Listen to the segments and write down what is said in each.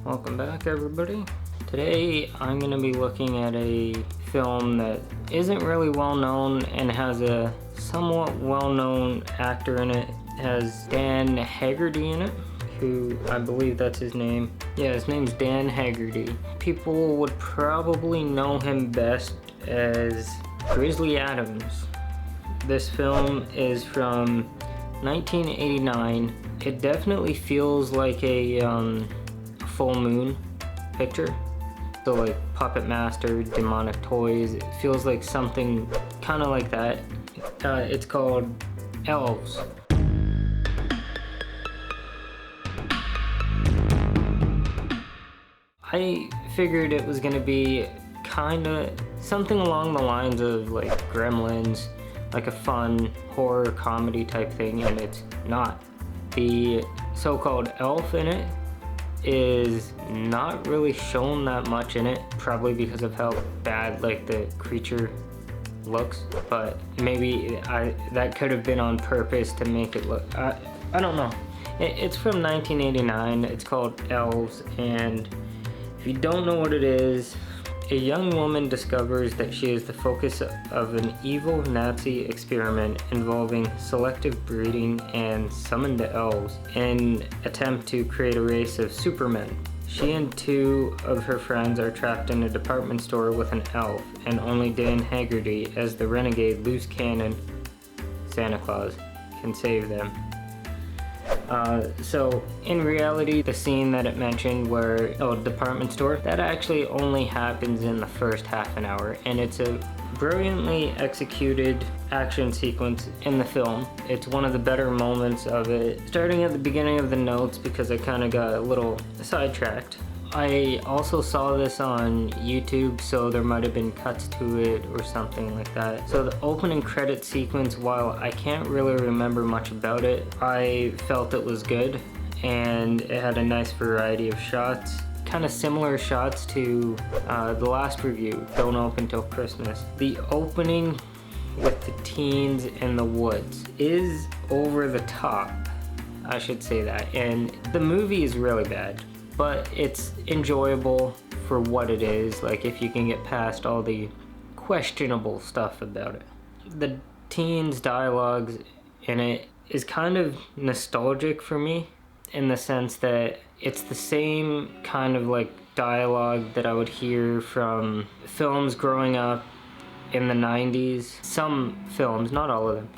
Welcome back, everybody. Today I'm going to be looking at a film that isn't really well known and has a somewhat well known actor in it. It has Dan Haggarty in it, who I believe that's his name. Yeah, his name's Dan Haggarty. People would probably know him best as Grizzly Adams. This film is from 1989. It definitely feels like a full moon picture. So like Puppet Master, Demonic Toys, it feels like something kind of like that. It's called Elves. I figured it was gonna be kind of something along the lines of like Gremlins, like a fun horror comedy type thing, and it's not. The so-called elf in it is not really shown that much in it, probably because of how bad like the creature looks, but maybe that could have been on purpose to make it look, I don't know. It's from 1989, it's called Elves, and if you don't know what it is, a young woman discovers that she is the focus of an evil Nazi experiment involving selective breeding and summoned elves in an attempt to create a race of supermen. She and two of her friends are trapped in a department store with an elf, and only Dan Haggarty, as the renegade loose cannon Santa Claus, can save them. So in reality, the scene that it mentioned where, department store, that actually only happens in the first half an hour, and it's a brilliantly executed action sequence in the film. It's one of the better moments of it. Starting at the beginning of the notes, because I kind of got a little sidetracked. I also saw this on YouTube, so there might have been cuts to it or something like that. So the opening credit sequence, while I can't really remember much about it, I felt it was good, and it had a nice variety of shots. Kind of similar shots to the last review, Don't Open Till Christmas. The opening with the teens in the woods is over the top, I should say that, and the movie is really bad, but it's enjoyable for what it is, like if you can get past all the questionable stuff about it. The teens' dialogues in it is kind of nostalgic for me, in the sense that it's the same kind of like dialogue that I would hear from films growing up in the 90s. Some films, not all of them.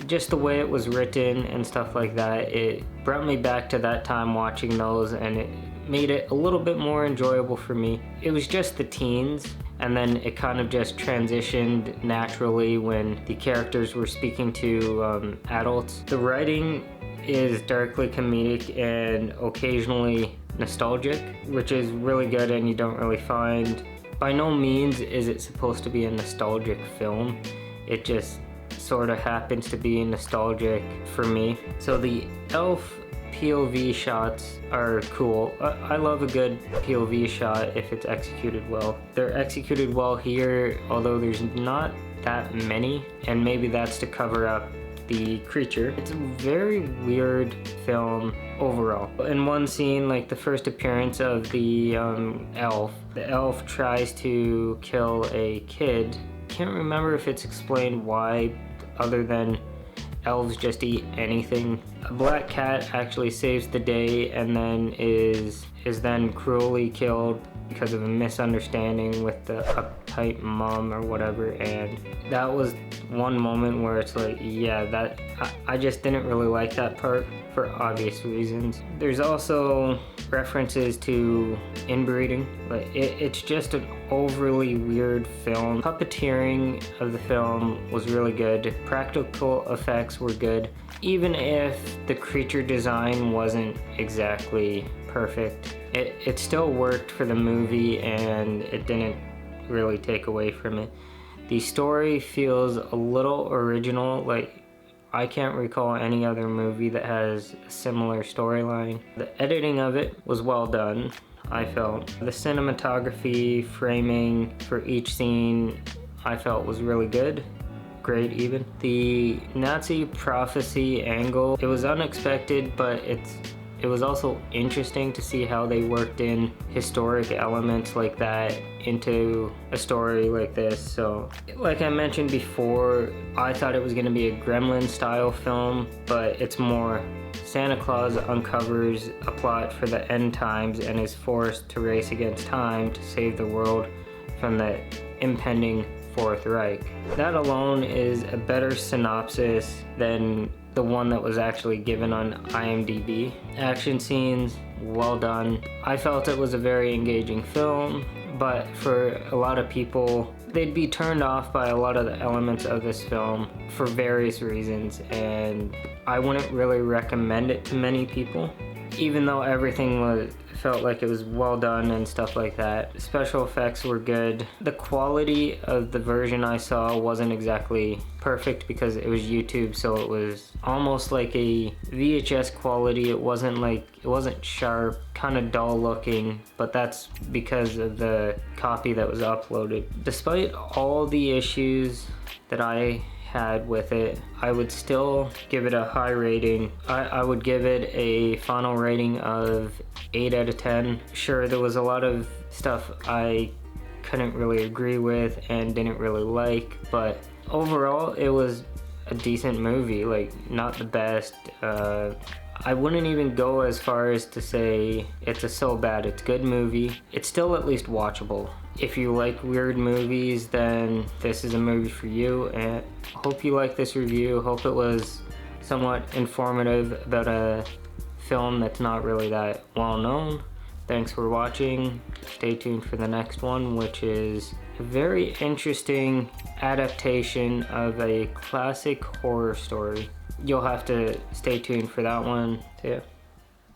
Just the way it was written and stuff like that, it brought me back to that time watching those, and it made it a little bit more enjoyable for me. It was just the teens, and then it kind of just transitioned naturally when the characters were speaking to adults. The writing is darkly comedic and occasionally nostalgic, which is really good, and you don't really find. By no means is it supposed to be a nostalgic film. It just sort of happens to be nostalgic for me. So the elf POV shots are cool. I love a good POV shot if it's executed well. They're executed well here, although there's not that many, and maybe that's to cover up the creature. It's a very weird film overall. In one scene, like the first appearance of the elf tries to kill a kid. Can't remember if it's explained why, other than elves just eat anything. A black cat actually saves the day and then is then cruelly killed because of a misunderstanding with the uptight mom or whatever, and that was one moment where it's like, yeah, that I just didn't really like that part for obvious reasons. There's also references to inbreeding, but it's just an overly weird film. Puppeteering of the film was really good. Practical effects were good, even if the creature design wasn't exactly perfect. It still worked for the movie, and it didn't really take away from it. The story feels a little original, like I can't recall any other movie that has a similar storyline. The editing of it was well done, I felt. The cinematography, framing for each scene, I felt was really good. Great even. The Nazi prophecy angle, it was unexpected, but it was also interesting to see how they worked in historic elements like that into a story like this. So, like I mentioned before, I thought it was going to be a Gremlin style film, but it's more Santa Claus uncovers a plot for the end times and is forced to race against time to save the world from the impending Fourth Reich. That alone is a better synopsis than the one that was actually given on IMDb. Action scenes, well done. I felt it was a very engaging film, but for a lot of people, they'd be turned off by a lot of the elements of this film for various reasons, and I wouldn't really recommend it to many people. Even though everything felt like it was well done and stuff like that. Special effects were good. The quality of the version I saw wasn't exactly perfect because it was YouTube, so it was almost like a VHS quality. It wasn't sharp, kind of dull looking, but that's because of the copy that was uploaded. Despite all the issues that I had with it, I would still give it a high rating. I would give it a final rating of 8 out of 10. Sure, there was a lot of stuff I couldn't really agree with and didn't really like, but overall it was a decent movie. Like, not the best. I wouldn't even go as far as to say it's a so bad it's good movie. It's still at least watchable. If you like weird movies, then this is a movie for you, and hope you like this review. Hope it was somewhat informative about a film that's not really that well known. Thanks for watching. Stay tuned for the next one, which is a very interesting adaptation of a classic horror story. You'll have to stay tuned for that one too.